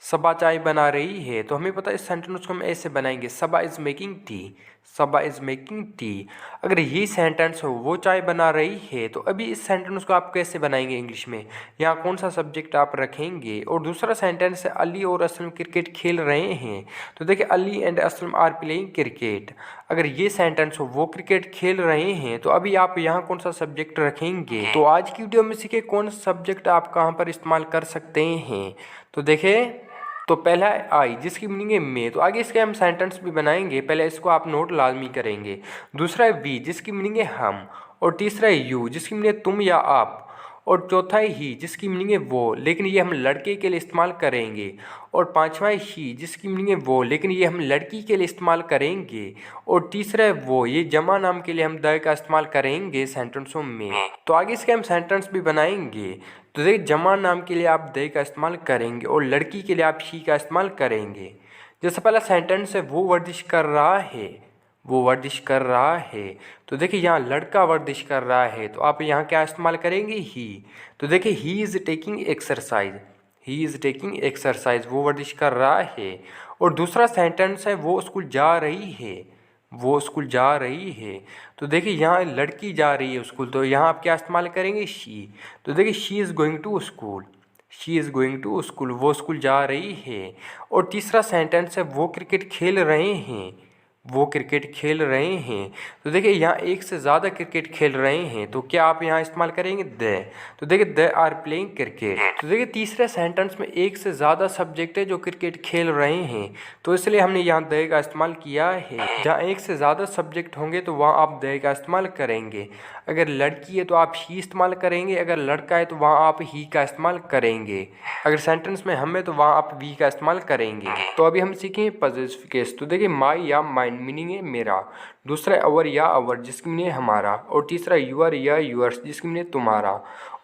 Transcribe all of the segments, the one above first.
सबा चाय बना रही है। तो हमें पता है इस सेंटेंस को हम ऐसे बनाएंगे, Saba is making tea, Saba is making tea. अगर ये सेंटेंस हो वो चाय बना रही है, तो अभी इस सेंटेंस को आप कैसे बनाएंगे इंग्लिश में, यहाँ कौन सा सब्जेक्ट आप रखेंगे। और दूसरा सेंटेंस है अली और असलम क्रिकेट खेल रहे हैं। तो देखिए Ali and Aslam are playing cricket. अगर ये सेंटेंस हो वो क्रिकेट खेल रहे हैं, तो अभी आप यहाँ कौन सा सब्जेक्ट रखेंगे। तो आज की वीडियो में सीखे कौन सा सब्जेक्ट आप कहाँ पर इस्तेमाल कर सकते हैं। तो देखें, तो पहला है आई जिसकी मीनिंग है मैं। तो आगे इसके हम सेंटेंस भी बनाएंगे, पहले इसको आप नोट लाजमी करेंगे। दूसरा है वी जिसकी मीनिंग है हम। और तीसरा है यू जिसकी मीनिंग है तुम या आप। और चौथा है ही जिसकी मीनिंग है वो, लेकिन ये हम लड़के के लिए इस्तेमाल करेंगे। और पांचवा है शी जिसकी मीनिंग है वो, लेकिन ये हम लड़की के लिए इस्तेमाल करेंगे। और तीसरा है वो, ये जमा नाम के लिए हम द का इस्तेमाल करेंगे सेंटेंसों में। तो आगे इसके हम सेंटेंस भी बनाएंगे। तो देखिए जमा नाम के लिए आप दे का इस्तेमाल करेंगे और लड़की के लिए आप शी का इस्तेमाल करेंगे। जैसे पहला सेंटेंस है वो वर्जिश कर रहा है, वो वर्जिश कर रहा है। तो देखिए यहाँ लड़का वर्जिश कर रहा है, तो आप यहाँ क्या इस्तेमाल करेंगे, ही। तो देखिए he is taking exercise, he is taking exercise, वो वर्जिश कर रहा है। और दूसरा सेंटेंस है वो स्कूल जा रही है, वो स्कूल जा रही है। तो देखिए यहाँ लड़की जा रही है स्कूल, तो यहाँ आप क्या इस्तेमाल करेंगे, शी। तो देखिए she is going to school, she is going to school, वो स्कूल जा रही है। और तीसरा सेंटेंस है वो क्रिकेट खेल रहे हैं, वो क्रिकेट खेल रहे हैं। तो देखिए यहाँ एक से ज़्यादा क्रिकेट खेल रहे हैं, तो क्या आप यहाँ इस्तेमाल करेंगे द। तो देखिए द आर प्लेइंग क्रिकेट। तो देखिए तीसरे सेंटेंस में एक से ज़्यादा सब्जेक्ट है जो क्रिकेट खेल रहे हैं, तो इसलिए हमने यहाँ द का इस्तेमाल किया है। जहाँ एक से ज़्यादा सब्जेक्ट होंगे तो वहाँ आप द का इस्तेमाल करेंगे। अगर लड़की है तो आप ही इस्तेमाल करेंगे, अगर लड़का है तो वहाँ आप ही का इस्तेमाल करेंगे। अगर सेंटेंस में हम है तो वहाँ आप वी का इस्तेमाल करेंगे। तो अभी हम सीखेंगे पॉजिटिव केस। तो देखिए माई या माइंड मीनिंग है मेरा। दूसरा अवर या अवर जिसकी मीनिंग है हमारा। और तीसरा यूअर या यूअर्स जिसकी मीनिंग है तुम्हारा।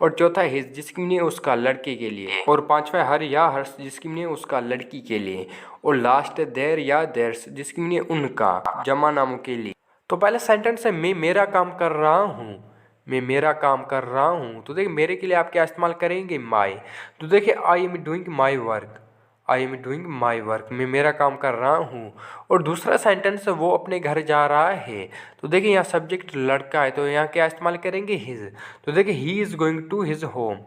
और चौथा हिज जिसकी मीनिंग है उसका, लड़के के लिए। और पांचवा हर या हर्ष जिसकी मीनिंग है उसका, लड़की के लिए। और लास्ट है देर या देर्स जिसकी मीनिंग है उनका, जमा नामों के लिए। तो पहला सेंटेंस है मैं मेरा काम कर रहा हूँ, मैं मेरा काम कर रहा हूँ। तो देखिए मेरे के लिए आप क्या इस्तेमाल करेंगे, माई। तो देखिए I am doing my work, I am doing my work, मैं मेरा काम कर रहा हूँ। और दूसरा सेंटेंस है वो अपने घर जा रहा है। तो देखिए यहाँ सब्जेक्ट लड़का है, तो यहाँ क्या इस्तेमाल करेंगे, हिज। तो देखिए he is going to his home,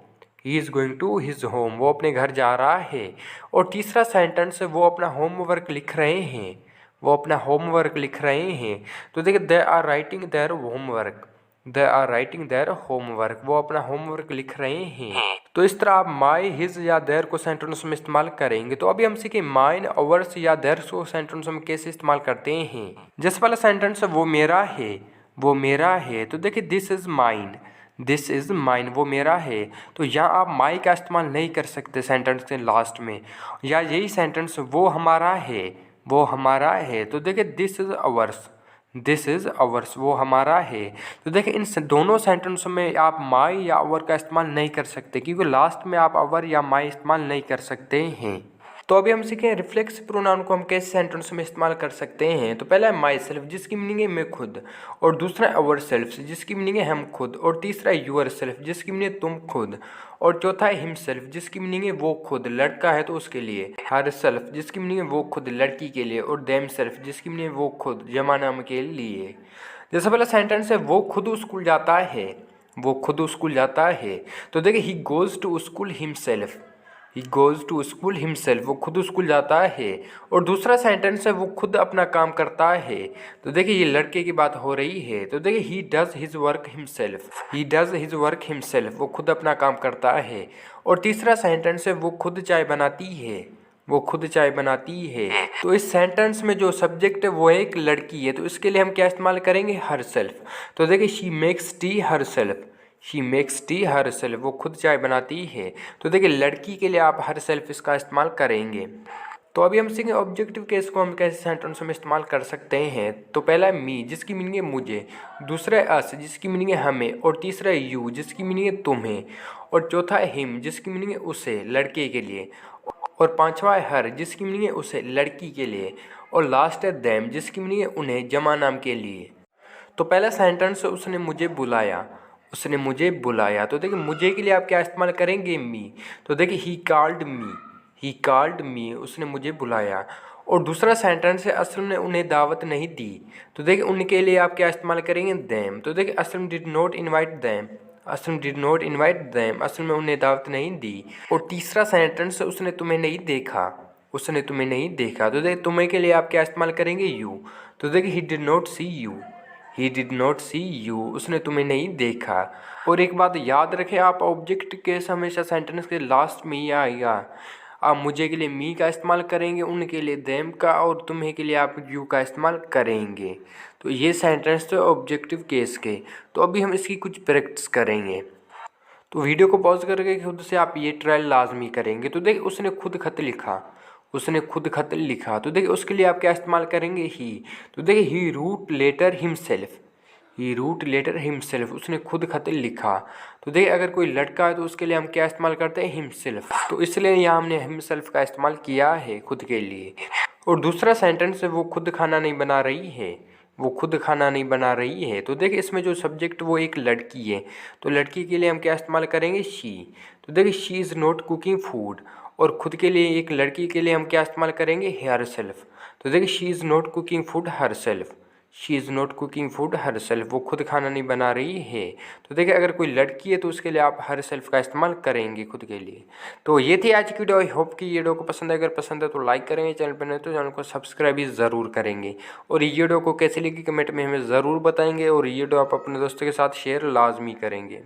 he is going to his home, वो अपने घर जा रहा है। और तीसरा सेंटेंस है वो अपना होमवर्क लिख रहे हैं, वो अपना होमवर्क लिख रहे हैं। तो देखिए they are writing their homework, they are writing their homework, वो अपना होमवर्क लिख रहे हैं। तो इस तरह आप माई, हिज या देयर को सेंटेंस में इस्तेमाल करेंगे। तो अभी हम सीखें माइन, अवर्स या देयर को सेंटेंस में कैसे इस्तेमाल करते हैं। जैसे वाला सेंटेंस है वो मेरा है, वो मेरा है। तो देखिए this is mine, this is mine, वो मेरा है। तो यहाँ आप माई का इस्तेमाल नहीं कर सकते सेंटेंस के लास्ट में। या यही सेंटेंस वो हमारा है, वो हमारा है। तो देखिए this is ours, this is ours, वो हमारा है। तो देखिए इन दोनों सेंटेंसों में आप माई या अवर का इस्तेमाल नहीं कर सकते, क्योंकि लास्ट में आप अवर या माई इस्तेमाल नहीं कर सकते हैं। तो अभी हम सीखें रिफ्लेक्स प्रोनाउन को हम कैसे सेंटेंस में इस्तेमाल कर सकते हैं। तो पहला है माई सेल्फ जिसकी मीनिंग है मैं खुद। और दूसरा है अवर सेल्फ जिसकी मीनिंग है हम खुद। और तीसरा है यूअर सेल्फ जिसकी मीनिंग है तुम खुद। और चौथा है हिम सेल्फ जिसकी मीनिंग है वो खुद, लड़का है तो उसके लिए। हर सेल्फ जिसकी मीनिंग है वो खुद, लड़की के लिए। और देम सेल्फ जिसकी मीनिंग है वो खुद, जमा नाम के लिए। जैसे पहला सेंटेंस है वो खुद स्कूल जाता है, वो खुद स्कूल जाता है। तो देखिए he goes to school himself, he goes to school himself, वो खुद स्कूल जाता है। और दूसरा सेंटेंस है वो खुद अपना काम करता है। तो देखिए ये लड़के की बात हो रही है। तो देखिए he does his work himself, he does his work himself, वो खुद अपना काम करता है। और तीसरा सेंटेंस है वो खुद चाय बनाती है, वो खुद चाय बनाती है। तो इस सेंटेंस में जो सब्जेक्ट है वो एक लड़की है, तो इसके लिए हम क्या इस्तेमाल करेंगे, हर सेल्फ। तो देखिए she makes T her self, she makes T her self, वो खुद चाय बनाती है। तो देखिए लड़की के लिए आप हर सेल्फ इसका इस्तेमाल करेंगे। तो अभी हम सीखेंगे ऑब्जेक्टिव केस को हम कैसे सेंटेंस में इस्तेमाल कर सकते हैं। तो पहला है मी जिसकी मीनिंग है मुझे। दूसरा है अस जिसकी मीनिंग है हमें। और तीसरा है यू जिसकी मीनिंग है तुम्हें। और चौथा है हिम जिसकी मीनिंग है उसे, लड़के के लिए। और पांचवा है हर जिसकी मीनिंग है उसे, लड़की के लिए। और लास्ट है देम जिसकी मीनिंग है उन्हें, जमा नाम के लिए। तो पहला सेंटेंस है उसने मुझे बुलाया, उसने मुझे बुलाया। तो देखिए मुझे के लिए आप क्या इस्तेमाल करेंगे, मी। तो देखिए he called me, he called me, उसने मुझे बुलाया। और दूसरा सेंटेंस है असलम ने उन्हें दावत नहीं दी। तो देखिए उनके लिए आप क्या इस्तेमाल करेंगे, देम। तो देखिए Aslam did not invite them, Aslam did not invite them, Aslam में उन्हें दावत नहीं दी। और तीसरा सेंटेंस है उसने तुम्हें नहीं देखा, उसने तुम्हें नहीं देखा। तो देखिए तुम्हें के लिए आप क्या इस्तेमाल करेंगे, यू। तो देखिए he did not see you, he did not see you, उसने तुम्हें नहीं देखा। और एक बात याद रखें, आप ऑब्जेक्ट केस हमेशा सेंटेंस के लास्ट में ही आएगा। आप मुझे के लिए मी का इस्तेमाल करेंगे, उनके लिए देम का, और तुम्हें के लिए आप यू का इस्तेमाल करेंगे। तो ये सेंटेंस थे ऑब्जेक्टिव केस के। तो अभी हम इसकी कुछ प्रैक्टिस करेंगे। तो वीडियो को पॉज करके खुद से आप ये ट्रायल लाजमी करेंगे। तो देखिए उसने खुद खत लिखा, उसने खुद खत लिखा। तो देखिए उसके लिए आप क्या इस्तेमाल करेंगे, ही। तो देखिए ही रूट लेटर हिमसेल्फ, ही रूट लेटर हिमसेल्फ, उसने खुद खत लिखा। तो देखिए अगर कोई लड़का है तो उसके लिए हम क्या इस्तेमाल करते हैं, हिमसेल्फ। तो इसलिए यहाँ हमने हिमसेल्फ का इस्तेमाल किया है खुद के लिए। और दूसरा सेंटेंस है वो खुद खाना नहीं बना रही है, वो खुद खाना नहीं बना रही है। तो देखिए इसमें जो सब्जेक्ट वो एक लड़की है, तो लड़की के लिए हम क्या इस्तेमाल करेंगे, शी। तो देखिए she is not cooking food. और खुद के लिए एक लड़की के लिए हम क्या इस्तेमाल करेंगे, हर सेल्फ। तो देखिए she is not cooking food her self, she is not cooking food her self, वो खुद खाना नहीं बना रही है। तो देखिए अगर कोई लड़की है तो उसके लिए आप हर सेल्फ का इस्तेमाल करेंगे खुद के लिए। तो ये थी आज की वीडियो। आई होप कि ये वीडियो को पसंद है, अगर पसंद है तो लाइक करेंगे, चैनल पर नहीं तो चैनल को सब्सक्राइब भी ज़रूर करेंगे। और ये वीडियो को कैसे लगी कमेंट में हमें ज़रूर बताएंगे, और ये वीडियो आप अपने दोस्तों के साथ शेयर लाजमी करेंगे।